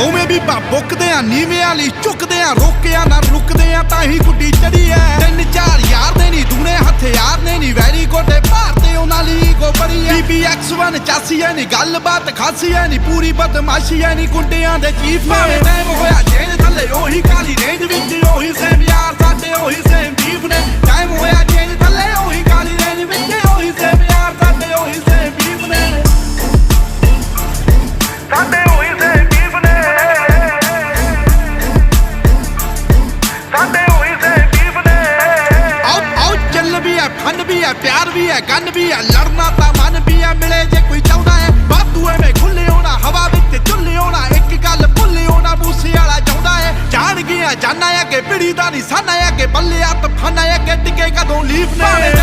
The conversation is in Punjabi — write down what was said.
ਉਵੇਂ ਵੀ ਬੁੱਕਦੇ ਆ ਨੀਵੇਂ ਵਾਲੀ ਝੁਕਦੇ ਆ ਰੋਕਿਆ ਨਾ ਰੁਕਦੇ ਆ ਤਾਂ ਹੀ ਗੁੱਡੀ ਚੜੀ ਐ 3-4 ਯਾਰ ਨੇ ਨੀ ਦੂਣੇ ਹਥਿਆਰ ਨੇ ਨੀ ਵੈਰੀ ਗੋਡੇ ਭਾਰਤੇ ਉਹਨਾਂ ਲਈ ਗੋ ਬੜੀ ਐ BBX1 ਚਾਸੀ ਐ ਨੀ ਗੱਲਬਾਤ ਖਾਸੀ ਐ ਨੀ ਪੂਰੀ ਬਦਮਾਸ਼ੀ ਐ ਨੀ ਗੁੰਡਿਆਂ ਦੇ ਚੀਫ ਨੇ ਟਾਈਮ ਹੋਇਆ ਜੇਲ੍ਹ ਥੱਲੇ ਉਹੀ ਕਾਲੀ ਰੇਂਜ ਵਿੱਚ ਉਹੀ ਸੇਮ ਯਾਰ ਸਾਡੇ ਉਹੀ ਸੇਮ ਜੀਵ ਨੇ ਟਾਈਮ ਹੋਇਆ ਜੇਲ੍ਹ ਥੱਲੇ ਉਹੀ ਕਾਲੀ ਰੇਂਜ ਵਿੱਚ ਉਹੀ ਸੇਮ ਯਾਰ ਸਾਡੇ ਉਹੀ ਸੇਮ ਜੀਵ ਨੇ ਸਾਡੇ ਉਹੀ ਸੇਮ ਜੀਵ ਨੇ ਸਾਡੇ ਉਹੀ ਸੇਮ ਜੀਵ ਨੇ ਆਓ ਚੱਲ ਵੀ ਐ ਫਨ ਵੀ ਐ ਪਿਆਰ ਵੀ ਐ ਗਨ ਵੀ ਐ ਲੜਨਾ ਤਾਂ ਮਨ ਵੀ ਐ ਮਿਲੇ ਜੇ ਕੋਈ ਚਾਹੁੰਦਾ ਐ ਵਾਧੂ ਐਵੇਂ ਖੁੱਲੇ ਹੋਣਾ ਹਵਾ ਵਿੱਚ ਝੁੱਲੇ ਹੋਣਾ ਇੱਕ ਗੱਲ ਭੁੱਲੇ ਹੋਣਾ ਮੂਸੇ ਵਾਲਾ ਚਾਹੁੰਦਾ ਐ ਜਾਣ ਗਿਆ ਜਾਨਾ ਅੱਗੇ ਪਿੜੀ ਦਾ ਨਿਸ਼ਾਨਾ ਅੱਗੇ ਬੱਲੇ ਆ ਤਫਾਨਾ ਅੱਗੇ ਟਿਕੇ ਕਦੋਂ ਲੀਫ ਨੇ